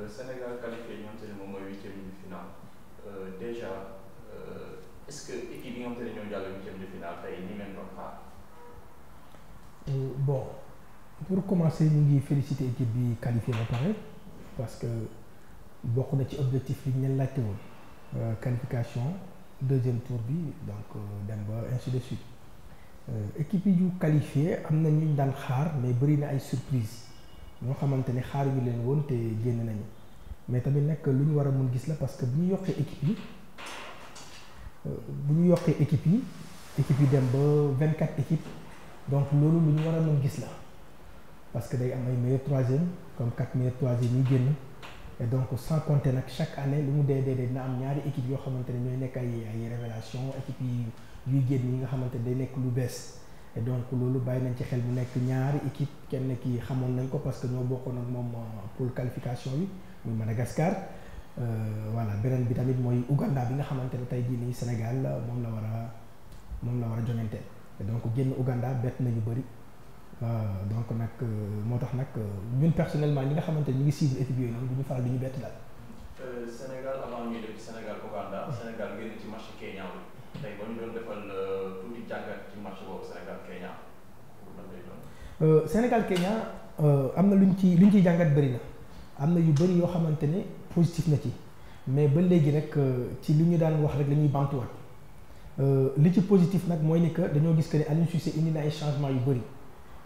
Sénégal qualifié ñoom te ne moom mooy huitième de finale déjà est-ce que équipe yi nga xam te ne ñoo jàll huitième de finale tey ni ngeen doon xaar. Bon pour commencer ñu ngi féliciter équipe bi qualifié ba pare parce que bokk na ci objectif yi ñu leen laajte woon qualification deuxième tour bi donc dem ba ainsi de suite équipe yi ñu qualifié am na ñu daan xaar mais bëri na ay surprise ñoo xamante ne xaaruñu leen woon te génn nañu mais tamit nag lu ñu war a mun gis la parce que bu ñu yokkee équipe yi dem ba 24 équipes donc loolu lu ñu war a mun gis la parce que day am ay meilleurs troisième comme 4 meilleurs troisième yi génn et donc sans compter nag chaque année lu mu dee dina am ñaari équipe yoo xamante ne ñooy nekk ay révélation équipe yi yuy génn yi nga xamante ne day nekk lu bees et donc loolu bàyyi nañ ci xel mu nekk ñaari équipe kenn ki xamoon nañ ko parce que ñoo bokkoon ak moom pour qualification bi muy Madagascar voilà beneen bi tamit mooy Ouganda bi nga xamante ne tey jii nii Sénégal moom la war a joŋante et donc génn Ouganda bett nañu bëri donc nag moo tax nag ñun personnellement ñi nga xamante ne ñu ngi suivre équipe yooyu noonu du ñu faral di ñu bett daal. Sénégal avant ñuy def Sénégal Ouganda Sénégal génn ci match Kenya bi tey ba ñu doon defal tuuti jàngat ci match boobu Sénégal Kenya lan lay doon. Sénégal Kenya am na luñ ciy jàngat bëri na am na yu bëri yoo xamante ne positif na ci mais ba léegi rek ci li ñu daan wax rek la ñuy bantuwaat li ci positif nag mooy ni que dañoo gis que ne Aliou Cissé indi na ay changements yu bëri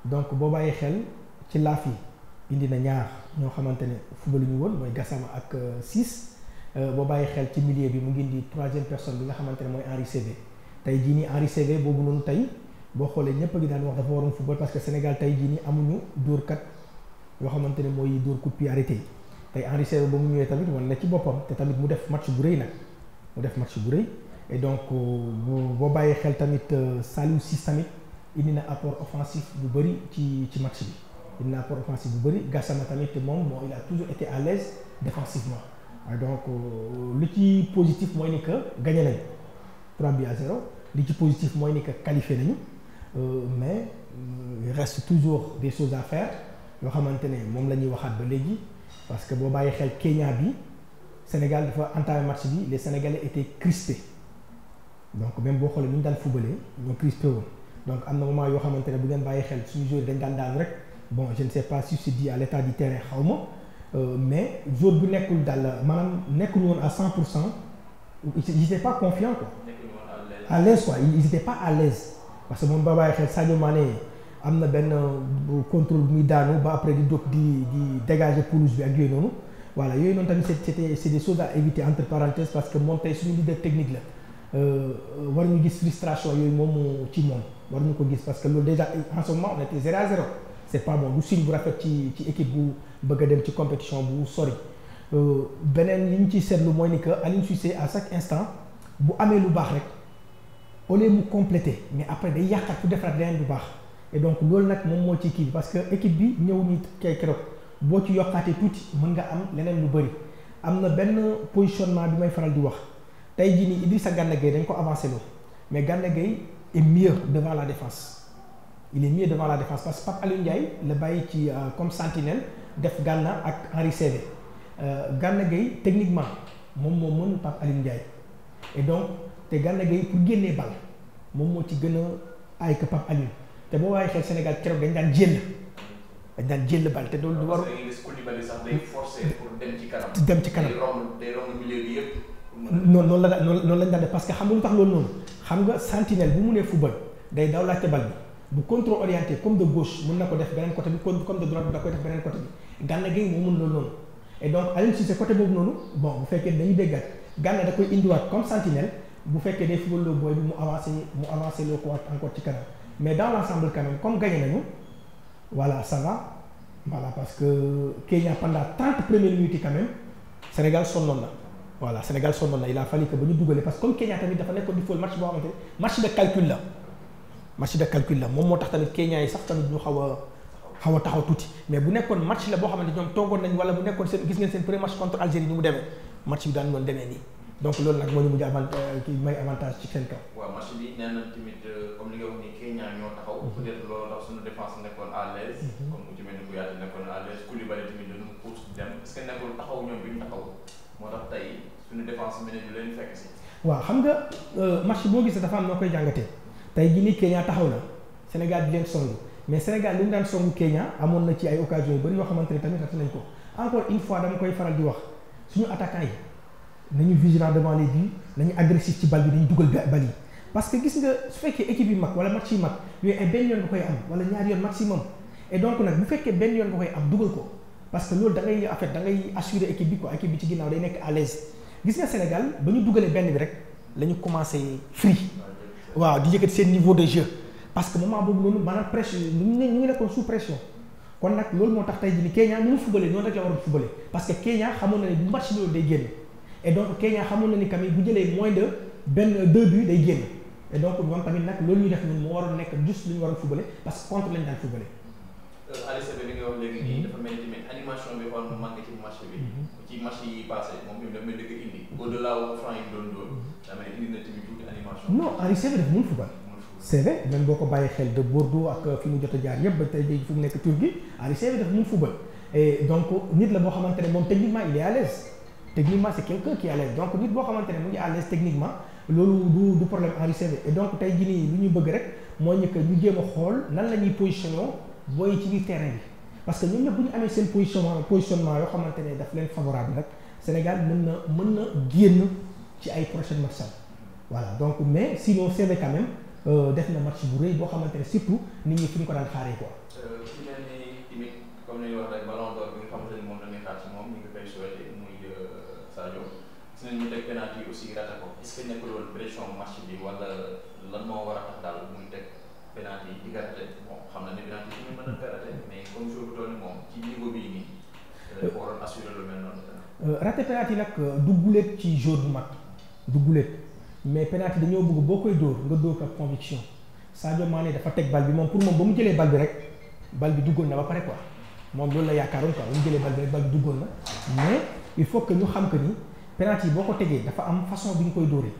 donc boo bàyyi xel ci laaf yi indi na ñaar ñoo xamante ne football ñu woon mooy Gassama ak Ciss boo bàyyi xel ci milieu bi mu ngi indi troisième personne bi nga xamante ne mooy Henri Saivet tey jii nii Henri Saivet boobu noonu tey boo xoolee ñëpp a ngi daan wax dafa waroon football parce que Sénégal tey jii nii amuñu dóorkat yoo xamante ne mooy dóor coup de pied arrêté yi tey Henri Saivet ba mu ñëwee tamit wan na ci boppam te tamit mu def match bu rëy nag et donc boo bàyyi xel tamit Saliou Ciss tamit indi na apport offensif bu bëri ci match bi indi na apport offensif bu bëri Gassama tamit moom il a toujours été à l'aise défensivement donc li ci positif mooy ni que gagné nañu 3-0 li ci positif mooy ni que qualifié nañu mais il reste toujours des choses à faire yoo xamante ne moom la ñuy waxaat ba léegi parce que boo bàyyi xel Kenya bi Sénégal dafa entamé match bi les Sénégalais étaient crispés donc même boo xoolee ni ñu daan footballé ñoo crispé woon donc am na moment yoo xamante ne bu ngeen bàyyi xel suñu joueur dañ daan rek bon je ne sais pas si c'est dû à l'état du terrain xaw ma mais joueur bu nekkul daal maanaam nekkuñu woon à 100% ils étaient pas confiants quoi. à l'aise quoi ils étaient pas à l'aise parce que moom ba bàyyi xel Sadio Mané am na benn contrôle bu muy daanu ba après di dog di dégager pelouse bi ak yooyu noonu voilà yooyu noonu tamit c'est des choses à éviter entre parenthèses parce que moom tey suñu leader technique la war ñu gis frustration yooyu moom ci moom war ñu ko gis parce que loolu déjà en ce moment on était 0-0 c'est pas bon du signe bu rafet ci équipe bu bëgg a dem ci compétition bu sori beneen li ñu ciy seetlu mooy ni que Aliou Cissé à chaque instant bu amee lu baax rek au lieu mu compléter mais après day yàqat fu defaraat leneen bu baax et donc loolu nag moom moo ci kii parce que équipe bi ñëw ñu kay keroog boo ci yokkaatee tuuti mën nga am leneen lu bëri am na benn positionnement bi may faral di wax tey jii nii Idrissa Gana Gueye dañ ko avancé loo mais Gana Gueye est mieux devant la défense il est mieux devant la défense parce que Pape Aliou Ndiaye la bàyyi ci comme sentinelle def Gana ak Henri Saivet Gana Gueye techniquement moom moo mën Pape Aliou Ndiaye et donc te Gana Gueye pour génnee bal moom moo ci gën a aay que Pape Aliou te boo waaye xel Sénégal keroog dañ daan jël bal te loolu du war dem ci kanam noonu lañ daan def parce que xam nga lu tax loolu noonu xam nga sentinelle bu mu nee football day daw laajte bal bi bu contrôle orienté comme de gauche mën na ko def beneen côté bi comme de droite bi da koy def beneen côté bi Gana Gueye moo mën loolu noonu et donc Aliou Cissé côté boobu noonu bon bu fekkee dañuy déggat Gana da koy indiwaat comme sentinelle bu fekkee day football loo booy bi mu avancé loo ko encore ci kanam mais dans l'ensemble quand même comme gagné nañu voilà ça va voilà parce que Kenya pendant 30 premières minutes quand même Sénégal sonnoon na voilà Sénégal sonnoon na il a fallu que ba ñu dugalee parce que comme Kenya tamit dafa nekkoon di football match boo xamante ne match de calcul la moom moo tax tamit Kenya yi sax tamit ñu xaw a taxaw tuuti mais bu nekkoon match la boo xamante ñoom toogoon nañ wala bu nekkoon seen gis ngeen seen premier match contre Algérie ni mu demee match bi daan doon demee nii donc loolu nag moo ñu mujj may avantage ci seen kaw. waaw match bi nee na tamit comme li nga wax ni Kenya ñoo taxaw. peut-être loolu tax suñu défense nekkoon à l'aise. comme ku ci mel ni Kouyaté nekkoon à l'aise Koulibaly tamit dañu pousse dem est-ce que nekkul taxaw ñoom bi ñu taxaw moo tax tey suñu défense bi ne du leen fekk si. waaw xam nga match boo gisee dafa am noo koy jàngatee tey jii nii Kenya taxaw na Sénégal di leen song mais Sénégal li mu daan songu Kenya amoon na ci ay occasions yu bëri yoo xamante ne tamit rafet nañ ko encore une fois dama koy faral di wax suñu attaquants yi nañu vigilant devant les buts nañu agressif ci bal bi dañu dugal bal yi parce que gis nga su fekkee équipe yi mag wala match yi mag yooyu ay benn yoon nga koy am wala ñaari yoon maximum et donc nag bu fekkee benn yoon nga koy am dugal ko parce que loolu da ngay en fait da ngay assurer équipe bi quoi équipe bi ci ginnaaw day nekk à l'aise gis nga Sénégal ba ñu dugalee benn bi rek la ñu commencé free waaw di yëkkati seen niveau de jeu parce que moment boobu noonu maanaam pression ñu ngi nekkoon sous pression kon nag loolu moo tax tey jii ni Kenya ni mu fubalee noonu rek la waroon fubalee parce que Kenya xamoon na ne bu match loolu day génn et donc Kenya xamoon na ni tamit bu jëlee moins de deux buts day génn et donc moom tamit nag loolu ñu def ñun moo waroon nekk juste lu ñu waroon fubalee parce que contre lañu daan fubalee. Aliou Sebe li nga wax léegi nii dafa mel ni tamit animation bi xool mu manqué ci match bi ci match yi passé moom tamit dafa mel ni ko indi au-delà wu franc yi doon dama ne indi na tamit tuuti animation. non Aliou Sebe dafa mun fubal. c'est vrai même boo ko bàyyi xel de Bordeaux ak fi mu jot a jaar yëpp ba tey jii fu mu nekk Turquie Aliou Sebe dafa mun fubal et donc nit la boo xamante ne moom techniquement il est à l'aise techniquement c'est quelqu'un qui est à l'aise donc nit boo xamante ne mu ngi à l'aise techniquement loolu du problème Aliou Sebe et donc tey jii nii lu ñu bëgg rek mooy ñu que ñu jéem a xool nan la ñuy positionné booy ci biir terrain bi parce que ñoom ñëpp bu ñu amee seen positionnement yoo xamante ne daf leen favorable rek Sénégal mën na génn ci ay prochaines matchs voilà donc mais sinon c'est vrai quand même def na match bu rëy boo xamante ne surtout nit ñi fi ñu ko daan xaaree quoi. ci mel ni tamit comme ni ñu wax rek ballon d'or bi nga xamante ni moom la ñuy xaar ci moom ñu ngi koy souhaité muy Sadio gis nañ ñu teg penalty aussi raté ko est-ce que nekkul woon pression match bi wala lan moo war a tax daal muy teg penalty yi di ko raté bon xam na ne penalty yi ñu mën a ko raté mais comme jour bu toll moom ci niveau bii nii waroon assurer lu mel noonu. raté penalty nag du guléet ci jour bu mag du guléet. mais penalty dañoo bëgg boo koy dóor nga dóor ko ak conviction Sadio Mané dafa teg bal bi moom pour moom ba mu jëlee bal bi rek bal bi duggoon na ba pare quoi moom loolu la yaakaaroon quoi ba mu jëlee bal bi rek bal bi duggoon na mais il faut que ñu xam que ni penalty boo ko tegee dafa am façon bi ñu koy dóoree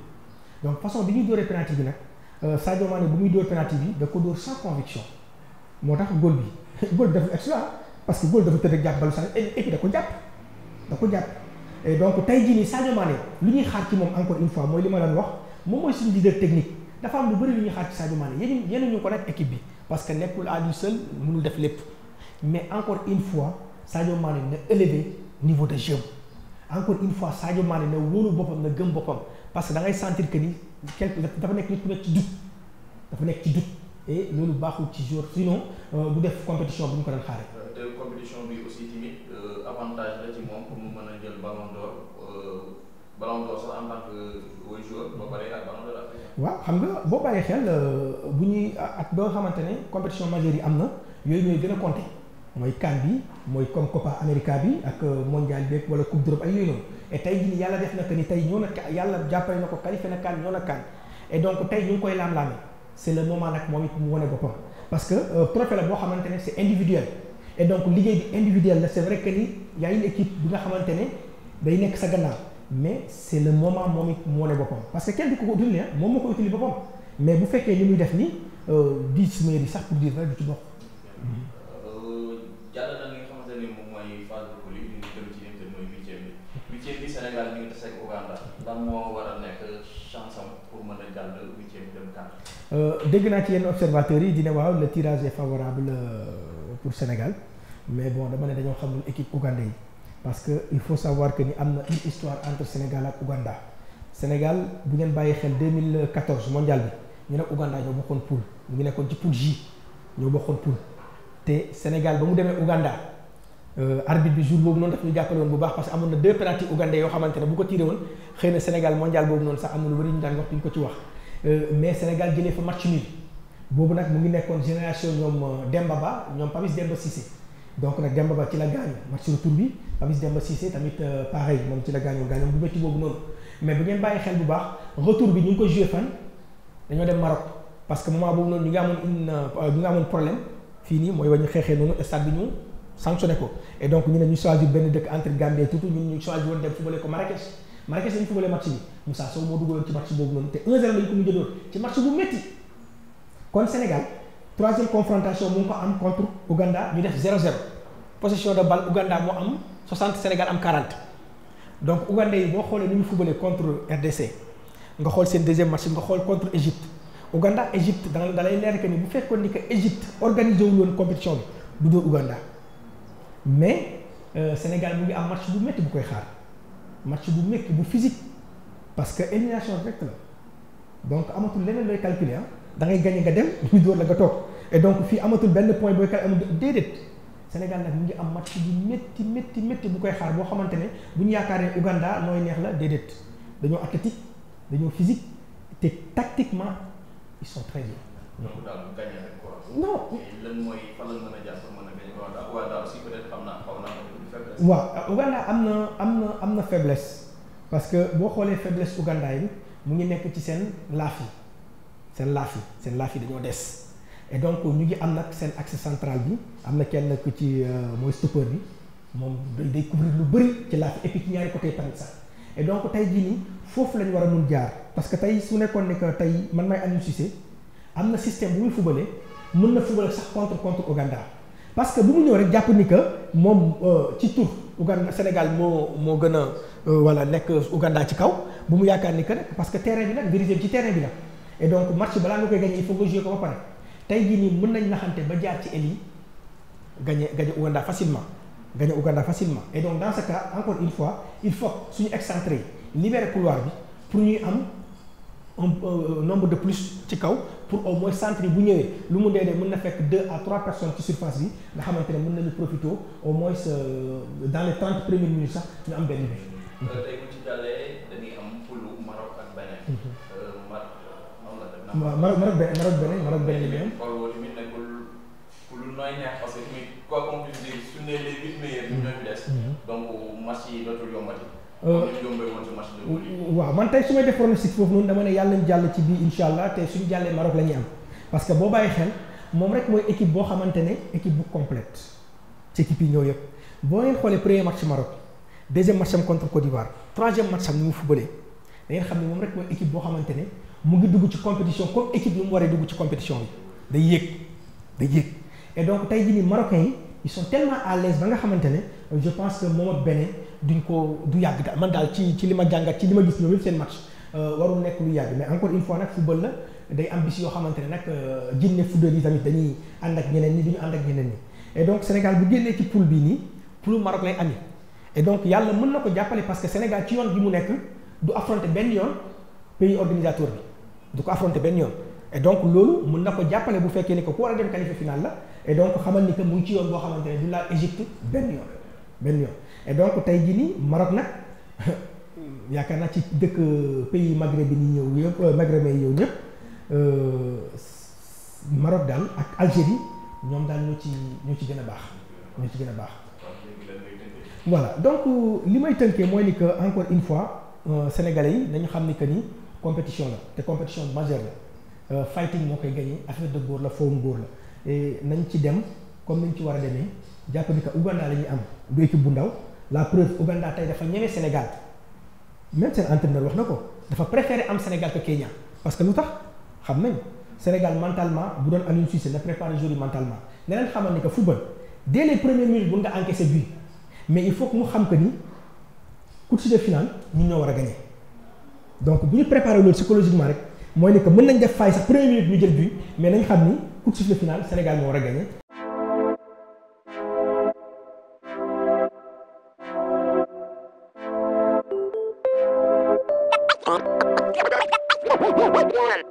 donc façon bi ñuy dóoree penalty bi nag Sadio Mané bu muy dóor penalty bi da ko dóor sans conviction moo tax góol bi dafa excellent parce que góol dafa tëdd ak jàpp balu sax et puis da ko jàpp et donc tey jii nii Sadio Mané lu ñuy xaar ci moom encore une fois mooy li ma leen wax moom mooy suñu leader technique dafa am lu bëri lu ñuy xaar ci Sadio Mané yéen ñu ko nag équipe bi parce que nekkul à lui seul mënul def lépp mais encore une fois Sadio Mané na élever niveau de jeu encore une fois Sadio Mané na wóolu boppam na gëm boppam parce que da ngay sentir que ni dafa nekk nit ku nekk ci doute et loolu baaxul ci jour sinon du def compétition bu ñu ko doon xaaree. te compétition bi aussi tamit avantage la ci moom pour mu mën a jël ballon d'or sax en tant que joueur ba pare ak ballon d'or. waaw xam nga boo bàyyi xel bu ñuy ak ba nga xamante ne compétition majeure yi am na yooyu ñooy gën a compter mooy CAN bi mooy comme Copa America bi ak mondial bi wala Coupe d'Europe ay yooyu noonu et tey jii yàlla def na que ni tey ñoo na yàlla jàppale na ko qualifié na CAN ñoo na CAN et donc tey ñu ngi koy laam-laame c'est le moment nag moom it mu wane boppam parce que trophée la boo xamante ne c'est individuel. et donc liggéey bi individuel la c'est vrai que ni y a une équipe bi nga xamante ne day nekk sa gannaaw mais c'est le moment moom it mu wane boppam parce que kenn du ko utile moom moo ko utile boppam mais bu fekkee li muy def nii 10 meilleurs yi sax pour dire vrai du ci bokk. jàll na li nga xamante ne moom mooy phase de poule yi ñu ngi jëm ci li nga mooy huitième bi Sénégal ñu ngi tase ak Ouganda lan moo war a nekk chance am pour mën a jàll huitième bi dem CAN. dégg naa ci yenn observateurs yi dina waaw le tirage est favorable pour Sénégal mais bon dama ne dañoo xamul équipe ougandais yi parce que il faut savoir que ni am na une histoire entre Sénégal ak Ouganda Sénégal bu ngeen bàyyi xel 2014 mondial bi ñu ne Ouganda ñoo bokkoon poule mu ngi nekkoon ci poule J ñoo bokkoon poule te Sénégal ba mu demee Ouganda arbitre bi jour boobu noonu daf ñu jàppale woon bu baax parce que amoon na 2 penalty ougandais yoo xamante ne bu ko tiré woon xëy na Sénégal mondial boobu noonu sax am na lu bari ñu daan wax duñ ko ci wax mais Sénégal jëlee fa match nul boobu nag mu ngi nekkoon génération ñoom Demba Ba ñoom Papis Demba Cissé donc nag Demba Ba ci la gaañu match retour bi Papis Demba Cissé tamit pareil moom ci la gaañu bu métti boobu noonu mais bu ngeen bàyyi xel bu baax retour bi ñu ngi ko joué fan dañoo dem Maroc parce que moment boobu noonu ñu ngi amoon problème fii nii mooy wa ñu xeexee noonu stade bi ñu sanctionné ko et donc ñu ne ñu choisir benn dëkk entre Gambie tuuti ñun ñu choisir woon dem footballé ko Marrakech lañu footballé match bi Moussa Sow moo dugaloon ci match boobu noonu te 1-0 lañu ko mujjee doon ci match bu métti kon Sénégal troisième confrontation mu ngi ko am contre Ouganda ñu def 0-0 possession de balle Ouganda moo am 60 Sénégal am 40 donc Ouganda yi boo xoolee ni ñu footballé contre RDC nga xool seen deuxième match nga xool contre Égypte Ouganda Égypte da lay leer que ni bu fekkoon ni que Égypte organisé wul woon compétition bi du dóor Ouganda mais Sénégal mu ngi am match bu métti bu koy xaar match bu métti bu physique parce que élimination directe la donc amatul leneen looy calculer da ngay gagné nga dem ñu dóor la nga toog et donc fii amatul benn point booy kal amul déedéet Sénégal nag mu ngi am match bu métti bu koy xaar boo xamante ne bu ñu yaakaaree Ouganda nooy neex la déedéet dañoo athlétique dañoo physique te tactiquement ils sont très bien. donc daal bu gagné rek quoi. non lan mooy fan la mën a jàpp mën a gagné Ouganda aussi peut-être xam naa xaw naa faiblesse. waaw Ouganda am na faiblesse parce que boo xoolee faiblesse Ouganda yi mu ngi nekk ci seen laaf yi dañoo des et donc ñu ngi am nag seen axe central bi am na kenn ku ci mooy stoppeur bi moom day couvrir lu bëri ci laaf yi et puis ci ñaari côté tamit sax et donc tey jii nii foofu lañu war a mun jaar parce que tey su nekkoon ne que tey man may Aliou Cissé am na système bu muy fubalee mën na fubale sax contre Ouganda parce que bu mu ñëw rek jàpp ni que moom ci tour Ouganda Sénégal moo gën a wala nekk Ouganda ci kaw bu mu yaakaar ni que rek parce que terrain bi nag vérité bi ci terrain bi la et donc match balaa nga koy gagné il faut nga jouer ko ba pare tey jii nii mën nañ naxante ba jaar ci aile yi gagné Ouganda facilement et donc dans ce cas encore une fois il faut suñu excentré libérer couloir bi pour ñuy am un nombre de plus ci kaw pour au moins centre yi bu ñëwee lu mu dee mën na fekk 2 à 3 personnes ci surface bi nga xamante ne mën nañu profité au moins dans les 30 premières minutes sax ñu am benn bi. tey bu ci jàllee dañuy am poulu Maroc ak Bénin. Maroc Bénin li muy am. xool woo tamit nekkul poulu nooy neex parce que tamit quoi qu'on puisse dire su ne les 8 meilleurs ñun ñoo fi des. donc match yi dootul yombati. waaw man tey su may def pronostic foofu noonu dama ne yàlla nañ jàll ci bii incha allah te suñu jàllee Maroc la ñuy am parce que boo bàyyi xel moom rek mooy équipe boo xamante ne équipe bu complète ci équipe yi ñëw yëpp boo ngeen xoolee premier match Maroc deuxième match am contre Côte d'Ivoire troisième match am ni mu fubalee da ngeen xam ne moom rek mooy équipe boo xamante ne mu ngi dugg ci compétition comme équipe yi mu waree dugg ci compétition bi day yéeg et donc tey jii nii Marocains yi ils sont tellement à l'aise ba nga xamante ne je pense que moom ak Bénin du yàgg daal man daal ci li ma jàngat ci li ma gis ñoom yëpp seen match warul nekk lu yàgg mais encore une fois nag football la day am bis yoo xamante ne nag jinne football yi tamit dañuy ànd ak ñeneen ñi duñu ànd ak ñeneen ñi et donc Sénégal bu génnee ci poule bii nii poule Maroc lay ami et donc yàlla mën na ko jàppale parce que Sénégal ci yoon bi mu nekk du affronter benn yoon pays organisateur bi du ko affronter benn yoon et donc loolu mën na ko jàppale bu fekkee ni que ku war a dem qualifier final la et donc xamal ni que mu ngi ci yoon boo xamante ne du laal Égypte benn yoon et donc tey jii nii Maroc nag yaakaar naa ci dëkk pays maghrébin yi ñëw yëpp maghrébin yi ñëw ñëpp Maroc daal ak Algérie ñoom daal ñoo ci gën a baax voilà donc li may tënkee mooy ni que encore une fois sénégalais yi nañu xam ni que ni compétition la te compétition majeure la fighting moo koy gagné affaire de góor la fowum góor la et nañ ci dem comme nañ ci war a demee jàpp ni que Ouganda la ñuy am du équipe bu ndaw la preuve Ouganda tey dafa ñeme Sénégal même seen entraîneur wax na ko dafa préféré am Sénégal que Kenya parce que lu tax xam nañ Sénégal mentalement bu doon Aliou Cissé na préparer joueurs yi mentalement ne leen xamal ni que football dès les premières minutes bu nga encaissé but mais il faut que mu xam que ni coup de finale ñun ñoo war a gagné donc bu ñu préparé loolu psychologiquement rek mooy ni que mën nañ def faay sax première minute ñu jël but mais nañ xam ni coup de finale Sénégal moo war a gagné. One.